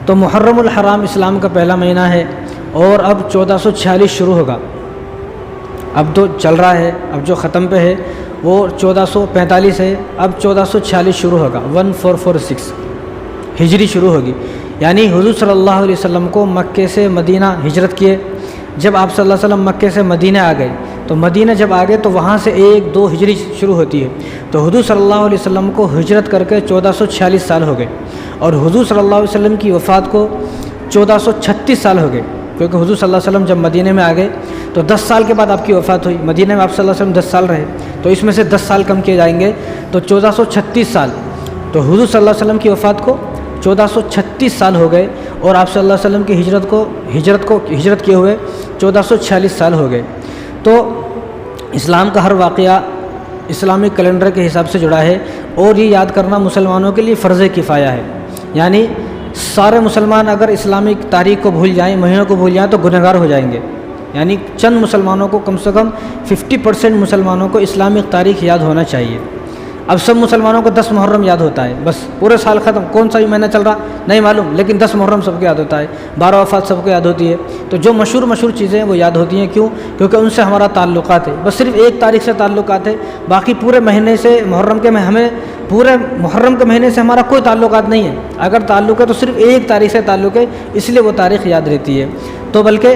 تو محرم الحرام اسلام کا پہلا مہینہ ہے اور اب 1446 شروع ہوگا. اب تو چل رہا ہے, اب جو ختم پہ ہے وہ 1445 ہے, اب 1446 شروع ہوگا. 1446 ہجری شروع ہوگی. یعنی حضور صلی اللہ علیہ وسلم کو مکے سے مدینہ ہجرت کیے. جب آپ صلی اللہ علیہ وسلم مکے سے مدینہ آ گئے تو مدینہ جب آ گئے تو وہاں سے 1-2 ہجری شروع ہوتی ہے. تو حضور صلی اللہ علیہ وسلم کو ہجرت کر کے 1446 سال ہو گئے, اور حضور صلی اللہ علیہ وسلم کی وفات کو 1436 سال ہو گئے, کیونکہ حضور صلی اللہ علیہ وسلم جب مدینہ میں آ گئے تو 10 سال کے بعد آپ کی وفات ہوئی. مدینہ میں آپ صلی اللہ علیہ وسلم 10 سال رہے, تو اس میں سے 10 سال کم کیے جائیں گے تو 1436 سال. تو حضور صلی اللہ علیہ وسلم کی وفات کو 1436 سال ہو گئے, اور آپ صلی اللہ علیہ وسلم کی ہجرت کیے ہوئے 1446 سال ہو گئے. تو اسلام کا ہر واقعہ اسلامی کیلنڈر کے حساب سے جڑا ہے, اور یہ یاد کرنا مسلمانوں کے لیے فرض کفایہ ہے. یعنی سارے مسلمان اگر اسلامی تاریخ کو بھول جائیں, مہینوں کو بھول جائیں تو گنہگار ہو جائیں گے. یعنی چند مسلمانوں کو, کم سے کم 50% مسلمانوں کو اسلامک تاریخ یاد ہونا چاہیے. اب سب مسلمانوں کو 10 محرم یاد ہوتا ہے, بس پورے سال ختم, کون سا مہینہ چل رہا نہیں معلوم, لیکن 10 محرم سب کو یاد ہوتا ہے, 12 وفات سب کو یاد ہوتی ہے. تو جو مشہور چیزیں ہیں وہ یاد ہوتی ہیں. کیوں؟ کیونکہ ان سے ہمارا تعلقات ہے. بس صرف ایک تاریخ سے تعلقات ہے, باقی پورے مہینے سے ہمیں پورے محرم کے مہینے سے ہمارا کوئی تعلقات نہیں ہے. اگر تعلق ہے تو صرف ایک تاریخ سے تعلق ہے, اس لیے وہ تاریخ یاد رہتی ہے. تو بلکہ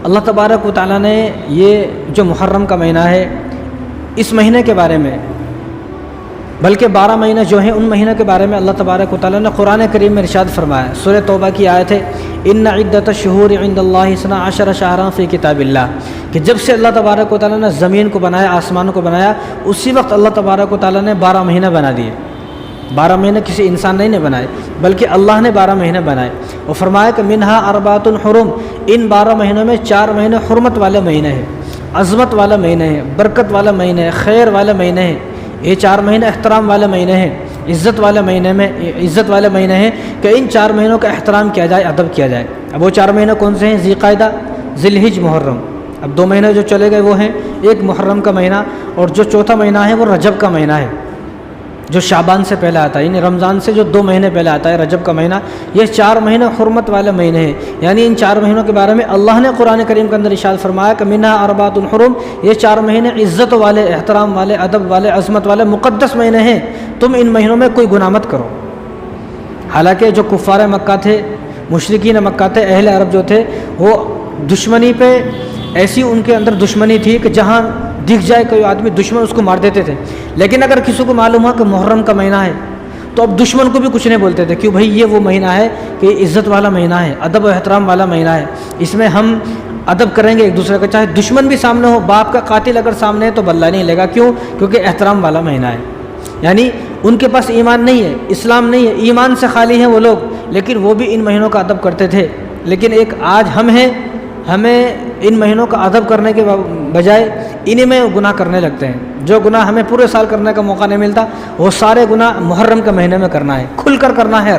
اللہ تبارک و تعالیٰ نے یہ جو محرم کا مہینہ ہے, اس مہینے کے بارے میں, بلکہ 12 مہینے جو ہیں ان مہینوں کے بارے میں اللہ تبارک و تعالیٰ نے قرآن کریم میں ارشاد فرمایا. سورہ توبہ کی آیت ہے, ان عدۃ الشہور عند اللہ 12 شہرا فی کتاب اللہ, کہ جب سے اللہ تبارک و تعالیٰ نے زمین کو بنایا, آسمان کو بنایا, اسی وقت اللہ تبارک و تعالیٰ نے 12 مہینے بنا دیے. 12 مہینے کسی انسان نے بنائے, بلکہ اللہ نے 12 مہینے بنائے, اور فرمایا کہ منہا اربعۃ حرم, ان 12 مہینوں میں 4 مہینے حرمت والے مہینے ہیں, عظمت والا مہینے ہیں, برکت والا مہینے ہے, خیر والے مہینے ہیں. یہ 4 مہینے احترام والے مہینے ہیں, عزت والے مہینے ہیں, کہ ان 4 مہینوں کا احترام کیا جائے, ادب کیا جائے. اب وہ 4 مہینے کون سے ہیں؟ ذی قعدہ, ذی الحج, محرم. اب 2 مہینے جو چلے گئے وہ ہیں, ایک محرم کا مہینہ, اور جو چوتھا مہینہ ہے وہ رجب کا مہینہ ہے, جو شعبان سے پہلے آتا ہے, یعنی رمضان سے جو 2 مہینے پہلے آتا ہے, رجب کا مہینہ. یہ 4 مہینے حرمت والے مہینے ہیں. یعنی ان 4 مہینوں کے بارے میں اللہ نے قرآن کریم کے اندر ارشاد فرمایا کہ منہا اربعۃ حرم, یہ 4 مہینے عزت والے, احترام والے, ادب والے, عظمت والے, مقدس مہینے ہیں. تم ان مہینوں میں کوئی گناہ مت کرو. حالانکہ جو کفار مکہ تھے, مشرکین مکہ تھے, اہل عرب جو تھے, وہ دشمنی پہ ایسی ان کے اندر دشمنی تھی کہ جہاں دکھ جائے کوئی آدمی دشمن اس کو مار دیتے تھے. لیکن اگر کسی کو معلوم ہوا کہ محرم کا مہینہ ہے تو اب دشمن کو بھی کچھ نہیں بولتے تھے. کیوں بھائی, یہ وہ مہینہ ہے کہ یہ عزت والا مہینہ ہے, ادب و احترام والا مہینہ ہے, اس میں ہم ادب کریں گے ایک دوسرے کا, چاہے دشمن بھی سامنے ہو, باپ کا قاتل اگر سامنے ہے تو بدلہ نہیں لے گا. کیوں؟ کیونکہ احترام والا مہینہ ہے. یعنی ان کے پاس ایمان نہیں ہے, اسلام نہیں ہے, ایمان سے خالی ہیں وہ لوگ, لیکن وہ بھی ان مہینوں کا ادب کرتے تھے. لیکن ایک آج ہم ہیں, ہمیں ان مہینوں کا ادب کرنے کے بجائے انہی میں گناہ کرنے لگتے ہیں. جو گناہ ہمیں پورے سال کرنے کا موقع نہیں ملتا, وہ سارے گناہ محرم کے مہینے میں کرنا ہے, کھل کر کرنا ہے.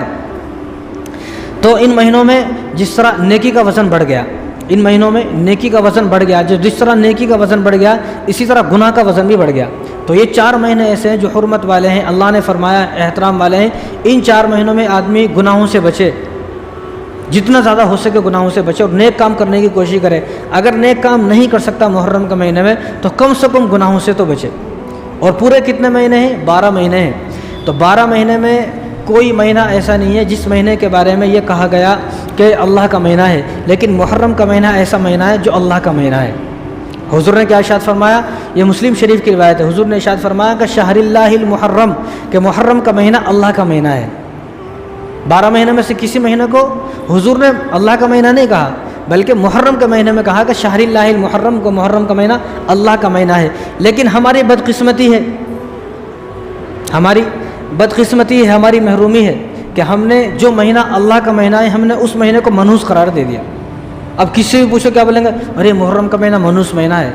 تو ان مہینوں میں جس طرح نیکی کا وزن بڑھ گیا, ان مہینوں میں نیکی کا وزن بڑھ گیا, جس طرح نیکی کا وزن بڑھ گیا اسی طرح گناہ کا وزن بھی بڑھ گیا. تو یہ 4 مہینے ایسے ہیں جو حرمت والے ہیں, اللہ نے فرمایا احترام والے ہیں. ان 4 مہینوں میں آدمی گناہوں سے بچے, جتنا زیادہ ہو سکے گناہوں سے بچے, اور نیک کام کرنے کی کوشش کرے. اگر نیک کام نہیں کر سکتا محرم کے مہینے میں تو کم سے کم گناہوں سے تو بچے. اور پورے کتنے مہینے ہیں؟ 12 مہینے ہیں. تو 12 مہینے میں کوئی مہینہ ایسا نہیں ہے جس مہینے کے بارے میں یہ کہا گیا کہ اللہ کا مہینہ ہے, لیکن محرم کا مہینہ ایسا مہینہ ہے جو اللہ کا مہینہ ہے. حضور نے کیا ارشاد فرمایا؟ یہ مسلم شریف کی روایت ہے. حضور نے ارشاد فرمایا کہ شہر اللہ المحرم, کہ محرم کا مہینہ اللہ کا مہینہ ہے. 12 مہینے میں سے کسی مہینے کو حضور نے اللہ کا مہینہ نہیں کہا, بلکہ محرم کے مہینے میں کہا کہ شہر اللہ المحرم, کو محرم کا مہینہ اللہ کا مہینہ ہے. لیکن ہماری بدقسمتی ہے, ہماری محرومی ہے کہ ہم نے جو مہینہ اللہ کا مہینہ ہے, ہم نے اس مہینے کو منحوس قرار دے دیا. اب کسی بھی پوچھو کیا بولیں گے؟ ارے محرم کا مہینہ منحوس مہینہ ہے.